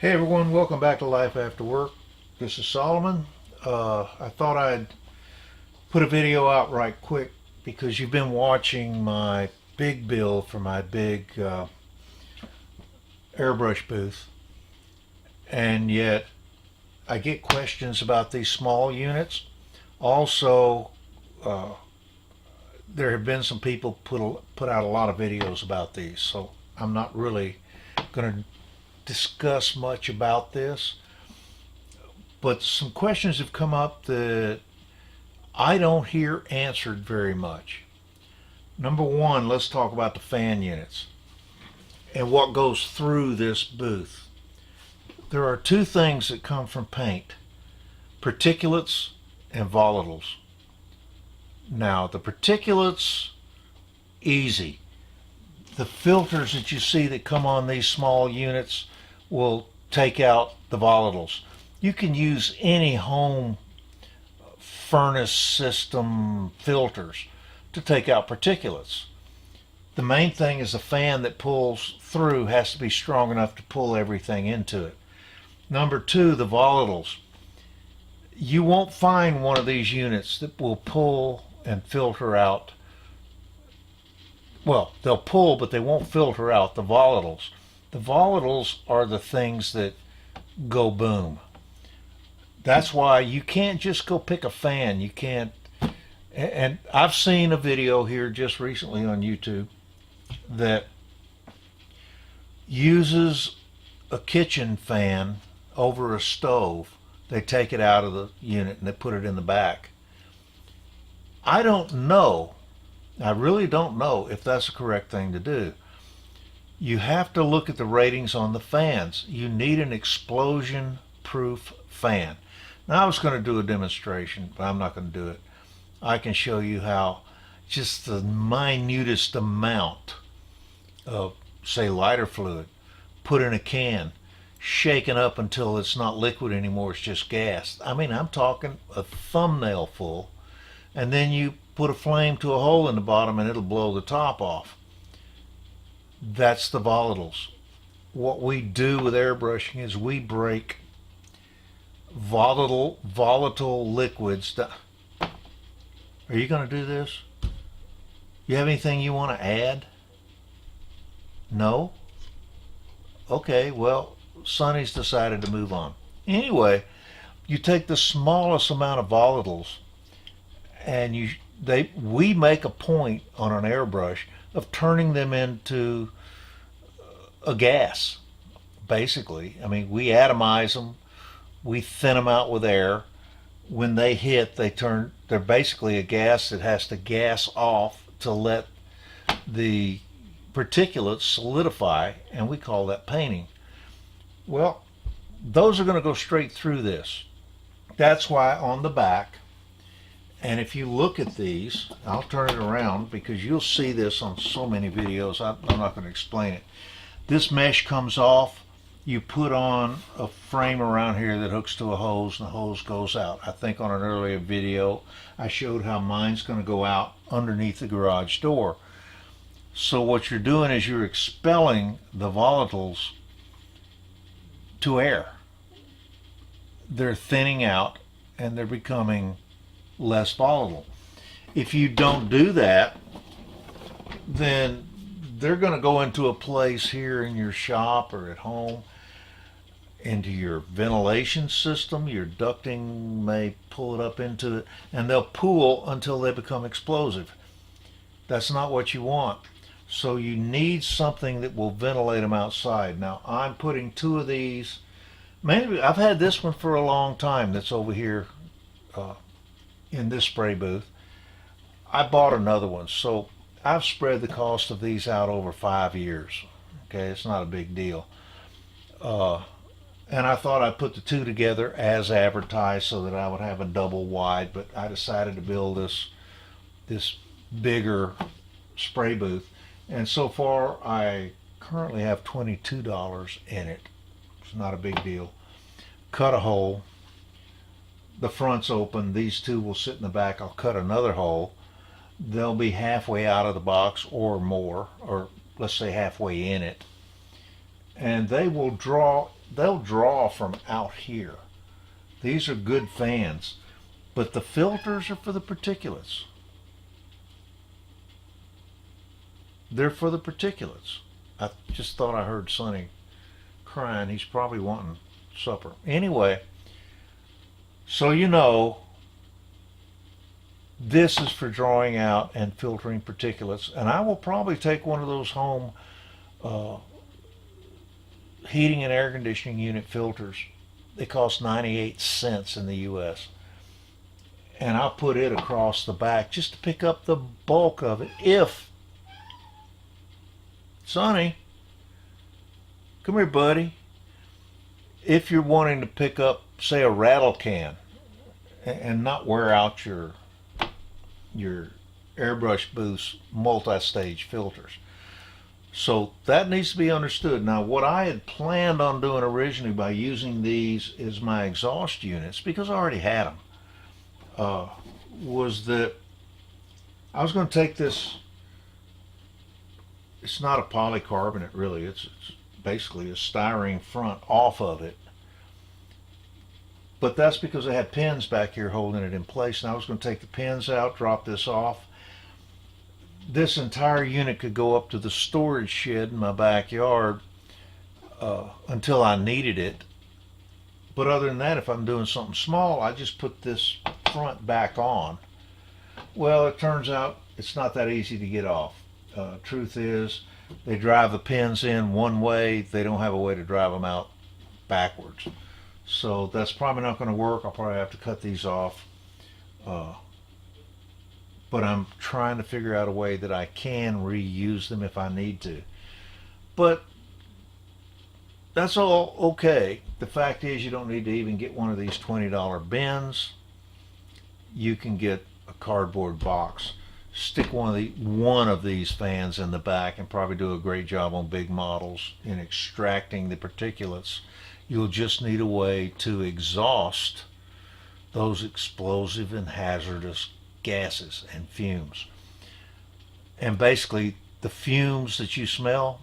Hey everyone, welcome back to Life After Work. This is Solomon. I thought I'd put a video out right quick because you've been watching my big build for my big airbrush booth, and yet I get questions about these small units. Also, uh, there have been some people put out a lot of videos about these, so I'm not really going to discuss much about this. But some questions have come up that I don't hear answered very much. Number one, let's talk about the fan units and what goes through this booth. There are two things that come from paint: particulates and volatiles. Now, the particulates, easy. The filters that you see that come on these small units will take out the volatiles. You can use any home furnace system filters to take out particulates. The main thing is the fan that pulls through has to be strong enough to pull everything into it. Number two, the volatiles. You won't find one of these units that will pull and filter out. Well, they'll pull, but they won't filter out the volatiles. The volatiles are the things that go boom. That's why you can't just go pick a fan. You can't. And I've seen a video here just recently on YouTube that uses a kitchen fan over a stove. They take it out of the unit and they put it in the back. I don't know. I really don't know if that's the correct thing to do. You have to look at the ratings on the fans. You need an explosion proof fan. Now, I was going to do a demonstration, but I'm not going to do it. I can show you how just the minutest amount of, say, lighter fluid put in a can, shaken up until it's not liquid anymore, it's just gas. I mean, I'm talking a thumbnail full, and then you put a flame to a hole in the bottom and it'll blow the top off. That's the volatiles. What we do with airbrushing is we break volatile liquids. Are you going to do this? You have anything you want to add? No? Okay, well, Sonny's decided to move on. Anyway, you take the smallest amount of volatiles and we make a point on an airbrush of turning them into a gas, basically. I mean, we atomize them, we thin them out with air. When they hit, they're basically a gas that has to gas off to let the particulates solidify, and we call that painting. Well, those are going to go straight through this. That's why on the back, and if you look at these, I'll turn it around because you'll see this on so many videos. I'm not going to explain it. This mesh comes off. You put on a frame around here that hooks to a hose, and the hose goes out. I think on an earlier video I showed how mine's going to go out underneath the garage door. So what you're doing is you're expelling the volatiles to air. They're thinning out and they're becoming less volatile. If you don't do that, then they're going to go into a place here in your shop or at home, into your ventilation system. Your ducting may pull it up into it, and they'll pool until they become explosive. That's not what you want. So you need something that will ventilate them outside. Now, I'm putting two of these. Maybe I've had this one for a long time that's over here in this spray booth. I bought another one, so I've spread the cost of these out over 5 years. Okay, it's not a big deal. And I thought I'd put the two together as advertised so that I would have a double wide, but I decided to build this bigger spray booth. And so far, I currently have $22 in it. It's not a big deal. Cut a hole. The front's open. These two will sit in the back. I'll cut another hole. They'll be halfway out of the box or more, or let's say halfway in it. And they will draw they'll draw from out here. These are good fans, but the filters are for the particulates. They're for the particulates. I just thought I heard Sonny crying. He's probably wanting supper. Anyway, so you know, this is for drawing out and filtering particulates, and I will probably take one of those home heating and air conditioning unit filters. They cost 98 cents in the US, and I'll put it across the back just to pick up the bulk of it. If Sonny, come here, buddy. If you're wanting to pick up, say, a rattle can and not wear out your Airbrush booth's multi-stage filters. So that needs to be understood. Now, what I had planned on doing originally by using these as my exhaust units, because I already had them, was that I was going to take this. It's not a polycarbonate, really. It's basically a styrene front off of it. But that's because I had pins back here holding it in place, and I was going to take the pins out, drop this off. This entire unit could go up to the storage shed in my backyard until I needed it. But other than that, if I'm doing something small, I just put this front back on. Well, it turns out it's not that easy to get off. Truth is, they drive the pins in one way. They don't have a way to drive them out backwards. So that's probably not going to work. I'll probably have to cut these off. But I'm trying to figure out a way that I can reuse them if I need to. But that's all okay. The fact is, you don't need to even get one of these $20 bins. You can get a cardboard box. Stick one of these fans in the back and probably do a great job on big models in extracting the particulates. You'll just need a way to exhaust those explosive and hazardous gases and fumes. And basically, the fumes that you smell,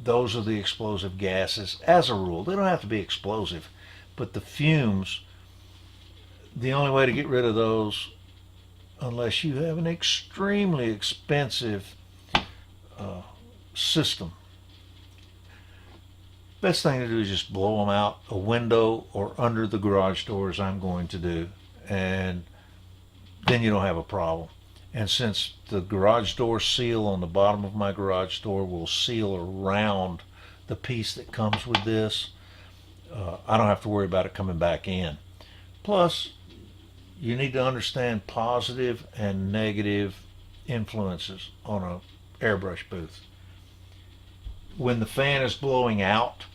those are the explosive gases as a rule. They don't have to be explosive, but the fumes, the only way to get rid of those, unless you have an extremely expensive system, best thing to do is just blow them out a window or under the garage door, as I'm going to do, and then you don't have a problem. And since the garage door seal on the bottom of my garage door will seal around the piece that comes with this, I don't have to worry about it coming back in. Plus, you need to understand positive and negative influences on an airbrush booth. When the fan is blowing out,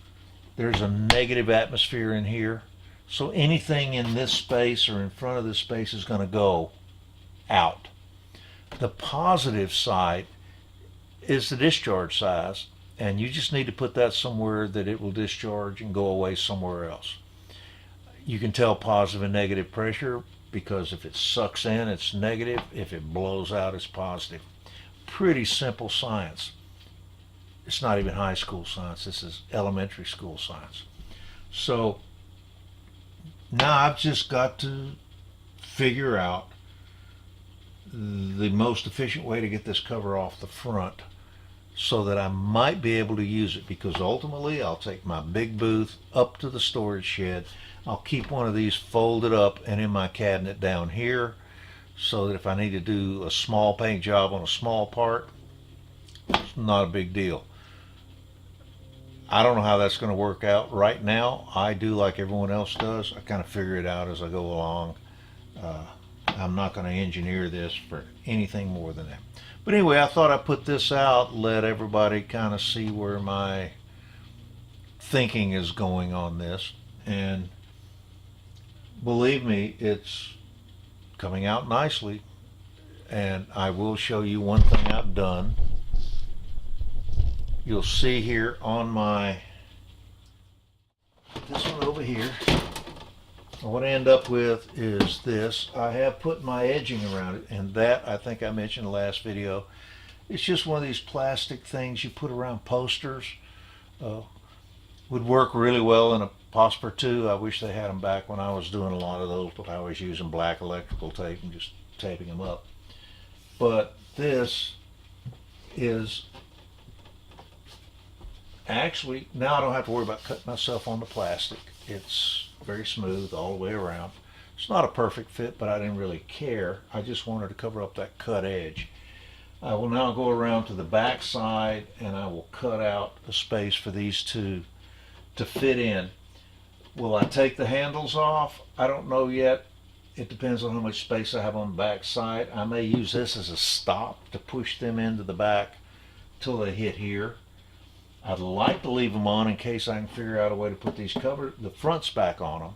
there's a negative atmosphere in here. So anything in this space or in front of this space is going to go out. The positive side is the discharge size, and you just need to put that somewhere that it will discharge and go away somewhere else. You can tell positive and negative pressure because if it sucks in, it's negative. If it blows out, it's positive. Pretty simple science. It's not even high school science. This is elementary school science. So now I've just got to figure out the most efficient way to get this cover off the front so that I might be able to use it, because ultimately I'll take my big booth up to the storage shed. I'll keep one of these folded up and in my cabinet down here so that if I need to do a small paint job on a small part, it's not a big deal. I don't know how that's going to work out right now. I do like everyone else does. I kind of figure it out as I go along. I'm not going to engineer this for anything more than that. But anyway, I thought I'd put this out, let everybody kind of see where my thinking is going on this. And believe me, it's coming out nicely. And I will show you one thing I've done. You'll see here on my, this one over here, what I end up with is this. I have put my edging around it, and that, I think I mentioned in the last video, it's just one of these plastic things you put around posters. Would work really well in a Posper 2. I wish they had them back when I was doing a lot of those, but I was using black electrical tape and just taping them up. But this is actually, now I don't have to worry about cutting myself on the plastic. It's very smooth all the way around. It's not a perfect fit, but I didn't really care. I just wanted to cover up that cut edge. I will now go around to the back side and I will cut out a space for these two to fit in. Will I take the handles off? I don't know yet. It depends on how much space I have on the back side. I may use this as a stop to push them into the back till they hit here. I'd like to leave them on in case I can figure out a way to put these the fronts back on them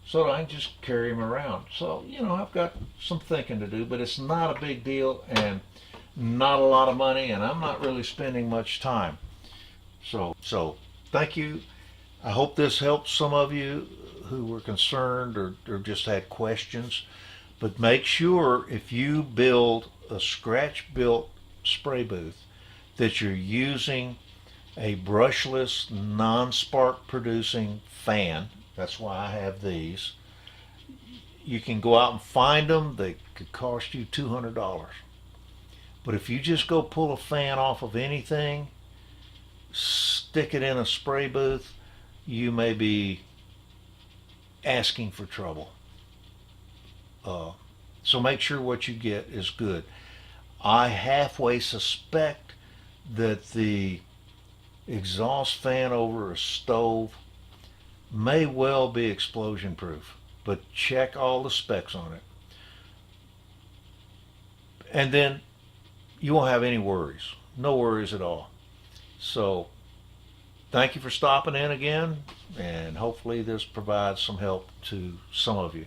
so that I can just carry them around. So, you know, I've got some thinking to do, but it's not a big deal and not a lot of money, and I'm not really spending much time. So thank you. I hope this helps some of you who were concerned or just had questions. But make sure if you build a scratch-built spray booth that you're using a brushless, non-spark producing fan. That's why I have these. You can go out and find them. They could cost you $200. But if you just go pull a fan off of anything, stick it in a spray booth, you may be asking for trouble. So make sure what you get is good. I halfway suspect that the exhaust fan over a stove may well be explosion proof, but check all the specs on it. And then you won't have any worries. No worries at all. So thank you for stopping in again, and hopefully this provides some help to some of you.